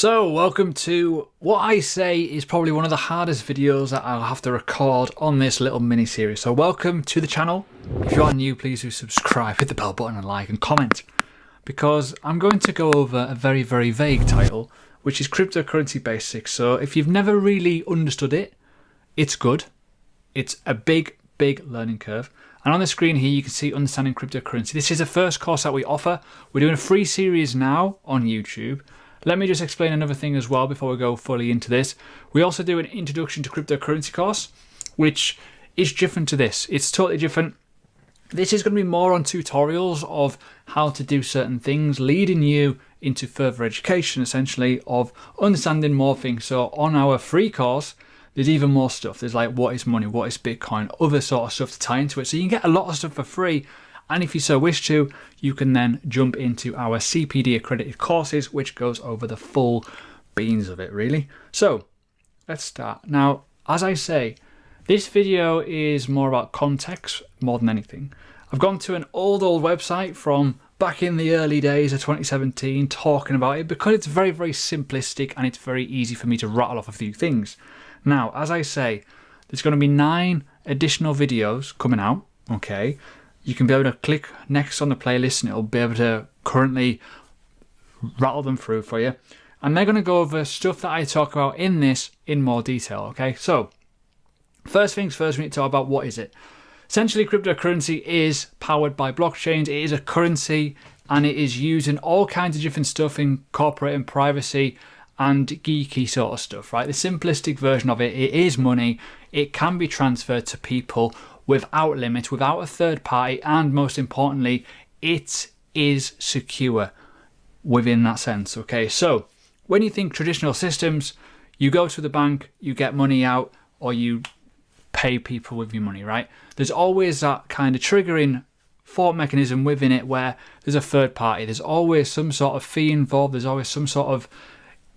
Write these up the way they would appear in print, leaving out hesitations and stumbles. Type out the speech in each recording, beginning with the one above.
So, welcome to what I say is probably one of the hardest videos that I'll have to record on this little mini-series. So welcome to the channel. If you are new, please do subscribe, hit the bell button and like and comment. Because I'm going to go over a very, very vague title, which is cryptocurrency basics. So if you've never really understood it, it's good. It's a big, big learning curve. And on the screen here, you can see Understanding Cryptocurrency. This is the first course that we offer. We're doing a free series now on YouTube. Let me just explain another thing as well before we go fully into this. We also do an Introduction to Cryptocurrency course, which is different to this. It's totally different. This is going to be more on tutorials of how to do certain things, leading you into further education, essentially, of understanding more things. So on our free course, there's even more stuff. There's like what is money, what is Bitcoin, other sort of stuff to tie into it. So you can get a lot of stuff for free. And if you so wish to, you can then jump into our CPD accredited courses, which goes over the full beans of it, really. So let's start. Now, as I say, this video is more about context more than anything. I've gone to an old website from back in the early days of 2017 talking about it because it's very, very simplistic and it's very easy for me to rattle off a few things. Now, as I say, there's going to be 9 additional videos coming out, okay? You can be able to click next on the playlist and it'll be able to currently rattle them through for you. And they're going to go over stuff that I talk about in this in more detail, okay? So, first things first, we need to talk about what is it. Essentially, cryptocurrency is powered by blockchains. It is a currency and it is used in all kinds of different stuff, incorporating privacy and geeky sort of stuff, right? The simplistic version of it is money. It can be transferred to people without limit, without a third party, and most importantly, it is secure within that sense, okay? So, when you think traditional systems, you go to the bank, you get money out, or you pay people with your money, right? There's always that kind of triggering thought mechanism within it where there's a third party, there's always some sort of fee involved, there's always some sort of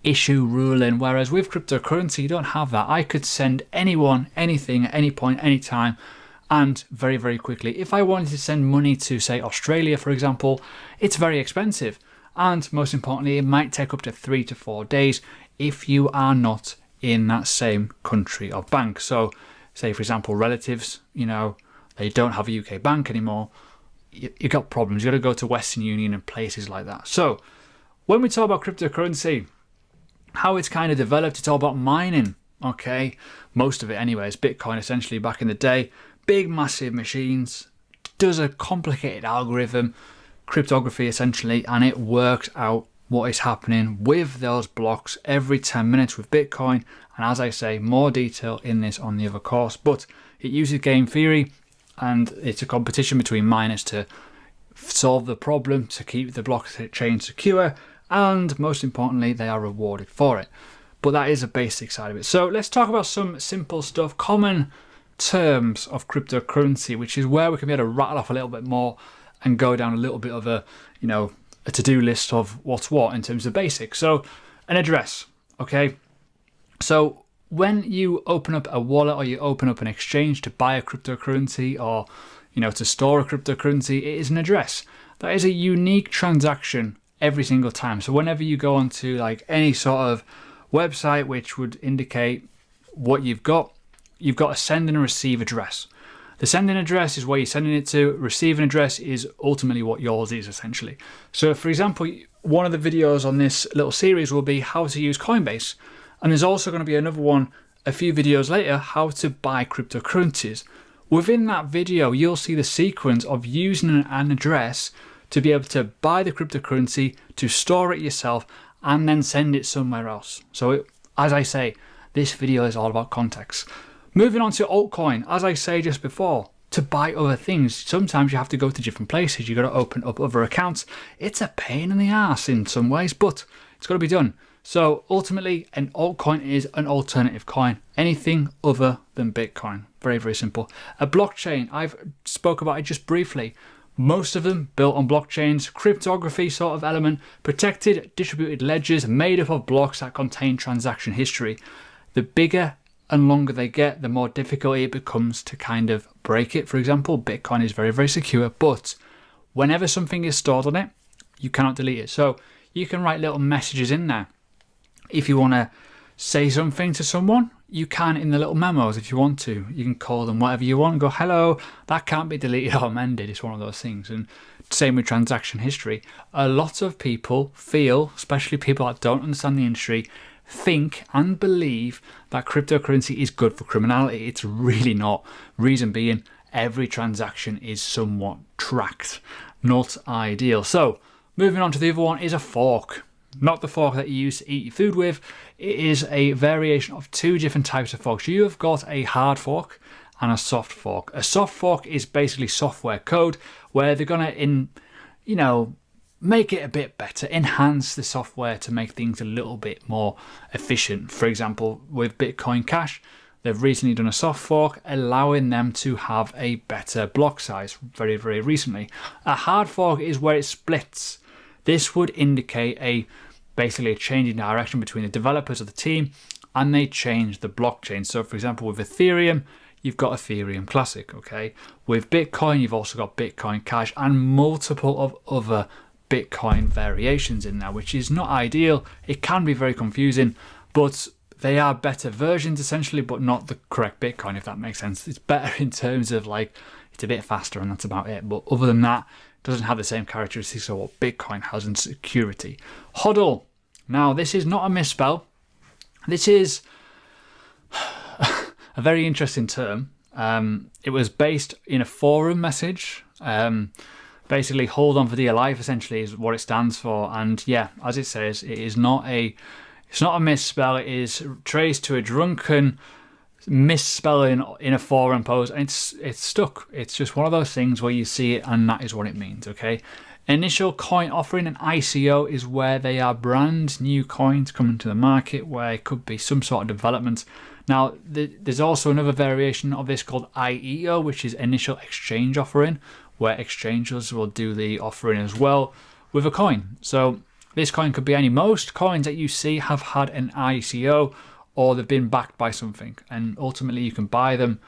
issue ruling, whereas with cryptocurrency, you don't have that. I could send anyone anything at any point, any time, and very, very quickly. If I wanted to send money to, say, Australia, for example, it's very expensive. And most importantly, it might take up to 3 to 4 days if you are not in that same country or bank. So, say, for example, relatives, they don't have a UK bank anymore. You got problems. You got to go to Western Union and places like that. So, when we talk about cryptocurrency, how it's kind of developed, it's all about mining, okay? Most of it anyways. Bitcoin, essentially, back in the day. Big, massive machines, does a complicated algorithm, cryptography essentially, and it works out what is happening with those blocks every 10 minutes with Bitcoin. And as I say, more detail in this on the other course, but it uses game theory and it's a competition between miners to solve the problem, to keep the blockchain secure, and most importantly, they are rewarded for it. But that is a basic side of it. So let's talk about some simple stuff, common terms of cryptocurrency, which is where we can be able to rattle off a little bit more and go down a little bit of a to-do list of what's what in terms of basics. So an address, okay? So when you open up a wallet or you open up an exchange to buy a cryptocurrency or to store a cryptocurrency, it is an address. That is a unique transaction every single time. So whenever you go onto like any sort of website which would indicate what you've got a send and a receive address. The sending address is where you're sending it to. Receiving address is ultimately what yours is, essentially. So, for example, one of the videos on this little series will be how to use Coinbase. And there's also going to be another one a few videos later, how to buy cryptocurrencies. Within that video, you'll see the sequence of using an address to be able to buy the cryptocurrency, to store it yourself, and then send it somewhere else. So, as I say, this video is all about context. Moving on to altcoin, as I say just before, to buy other things, sometimes you have to go to different places. You've got to open up other accounts. It's a pain in the ass in some ways, but it's got to be done. So ultimately, an altcoin is an alternative coin, anything other than Bitcoin. Very, very simple. A blockchain, I've spoke about it just briefly. Most of them built on blockchains, cryptography sort of element, protected distributed ledgers made up of blocks that contain transaction history. The bigger and longer they get, the more difficult it becomes to kind of break it. For example, Bitcoin is very, very secure, but whenever something is stored on it, you cannot delete it. So you can write little messages in there If you want to say something to someone, you can in the little memos if you want to. You can call them whatever you want, go, hello, that can't be deleted or amended. It's one of those things. And same with transaction history. A lot of people feel, especially people that don't understand the industry, think and believe that cryptocurrency is good for criminality. It's really not. Reason being, every transaction is somewhat tracked. Not ideal. So, moving on to the other one is a fork. Not the fork that you use to eat your food with. It is a variation of two different types of forks. You have got a hard fork and a soft fork. A soft fork is basically software code where they're going to, make it a bit better, enhance the software to make things a little bit more efficient. For example, with Bitcoin Cash, they've recently done a soft fork allowing them to have a better block size very, very recently. A hard fork is where it splits. This would indicate basically a change in direction between the developers of the team, and they change the blockchain. So for example, with Ethereum, you've got Ethereum Classic, okay? With Bitcoin, you've also got Bitcoin Cash and multiple of other Bitcoin variations in there, which is not ideal. It can be very confusing, but they are better versions essentially, but not the correct Bitcoin, if that makes sense. It's better in terms of it's a bit faster and that's about it. But other than that, doesn't have the same characteristics of what Bitcoin has in security. HODL. Now, this is not a misspell. This is a very interesting term. It was based in a forum message. Basically, hold on for dear life, essentially, is what it stands for. And yeah, as it says, it's not a misspell. It is traced to a drunken misspelling in a forum post, and it's stuck. It's just one of those things where you see it and that is what it means, okay? Initial coin offering, an ICO, is where they are brand new coins coming to the market where it could be some sort of development. Now, there's also another variation of this called IEO, which is initial exchange offering, where exchanges will do the offering as well with a coin. So this coin could be most coins that you see have had an ICO, or they've been backed by something, and ultimately you can buy them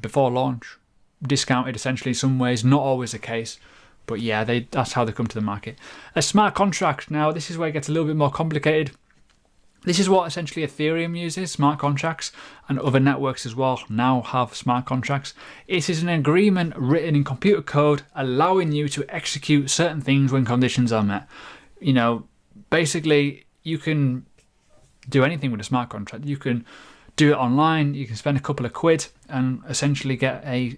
before launch, discounted essentially in some ways, not always the case, but yeah, that's how they come to the market. A smart contract, now this is where it gets a little bit more complicated. This is what essentially Ethereum uses, smart contracts, and other networks as well now have smart contracts. It is an agreement written in computer code allowing you to execute certain things when conditions are met. Basically you can do anything with a smart contract. You can do it online. You can spend a couple of quid and essentially get a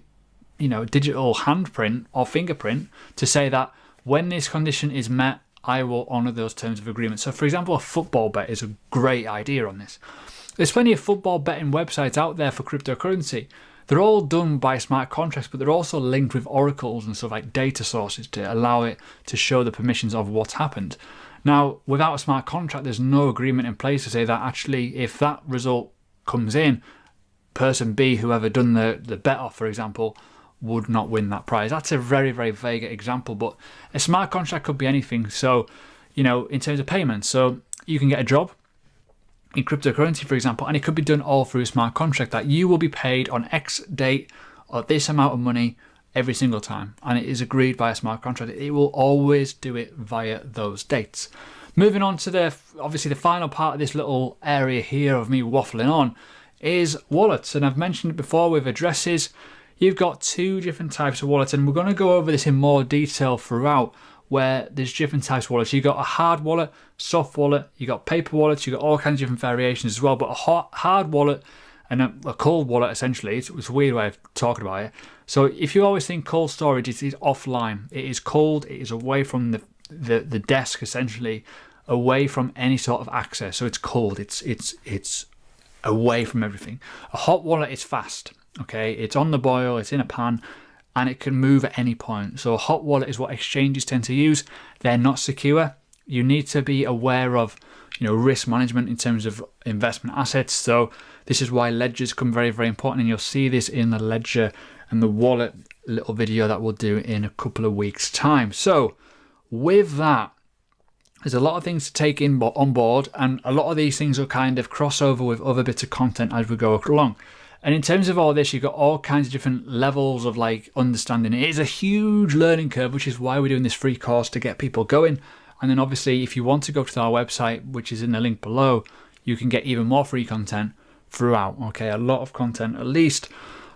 digital handprint or fingerprint to say that when this condition is met, I will honour those terms of agreement. So for example, a football bet is a great idea on this. There's plenty of football betting websites out there for cryptocurrency. They're all done by smart contracts, but they're also linked with oracles and stuff like data sources to allow it to show the permissions of what's happened. Now, without a smart contract, there's no agreement in place to say that actually if that result comes in, person B, whoever done the bet off, for example, would not win that prize. That's a very, very vague example, but a smart contract could be anything. So, in terms of payments, so you can get a job in cryptocurrency, for example, and it could be done all through a smart contract that you will be paid on X date or this amount of money every single time, and it is agreed by a smart contract. It will always do it via those dates. Moving on to obviously the final part of this little area here of me waffling on is wallets, and I've mentioned it before with addresses. You've got two different types of wallets, and we're going to go over this in more detail throughout, where there's different types of wallets. You've got a hard wallet, soft wallet, you've got paper wallets, you've got all kinds of different variations as well, but a hard wallet and a cold wallet, essentially, it's a weird way of talking about it. So if you always think cold storage, it is offline. It is cold, it is away from the desk, essentially, away from any sort of access. So it's cold, it's away from everything. A hot wallet is fast, okay? It's on the boil, it's in a pan, and it can move at any point. So a hot wallet is what exchanges tend to use. They're not secure. You need to be aware of risk management in terms of investment assets. So this is why ledgers come very, very important, and you'll see this in the ledger and the wallet little video that we'll do in a couple of weeks' time. So with that, there's a lot of things to take in on board, and a lot of these things will kind of cross over with other bits of content as we go along. And in terms of all this, you've got all kinds of different levels of understanding. It is a huge learning curve, which is why we're doing this free course to get people going And then obviously if you want to go to our website, which is in the link below, you can get even more free content throughout. Okay, a lot of content, at least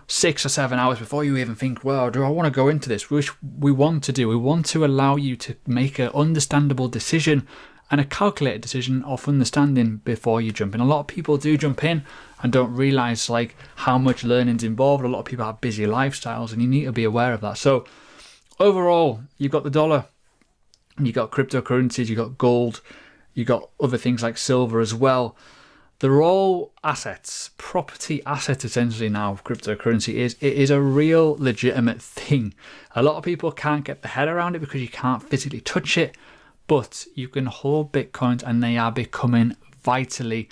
6 or 7 hours before you even think, well, do I want to go into this? Which we want to do. We want to allow you to make an understandable decision and a calculated decision of understanding before you jump in. A lot of people do jump in and don't realize like how much learning's involved. A lot of people have busy lifestyles and you need to be aware of that. So overall, you've got the dollar, you've got cryptocurrencies, you've got gold, you've got other things like silver as well. They're all assets, property assets essentially now. Cryptocurrency is a real legitimate thing. A lot of people can't get their head around it because you can't physically touch it, but you can hold Bitcoins and they are becoming vitally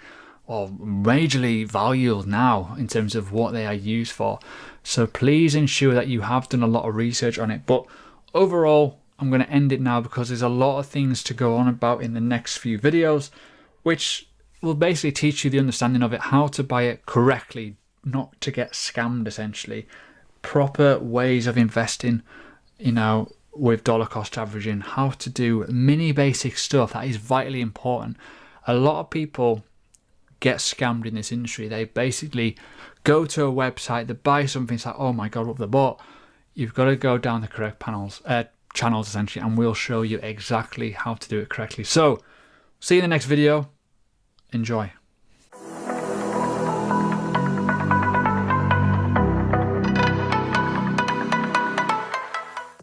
or majorly valued now in terms of what they are used for. So please ensure that you have done a lot of research on it. But overall, I'm going to end it now because there's a lot of things to go on about in the next few videos, which will basically teach you the understanding of it, how to buy it correctly, not to get scammed essentially, proper ways of investing, you know, with dollar cost averaging, how to do mini basic stuff that is vitally important. A lot of people get scammed in this industry. They basically go to a website, they buy something, it's like, oh my god, what have they bought? You've got to go down the correct channels essentially, and we'll show you exactly how to do it correctly. So see you in the next video. Enjoy.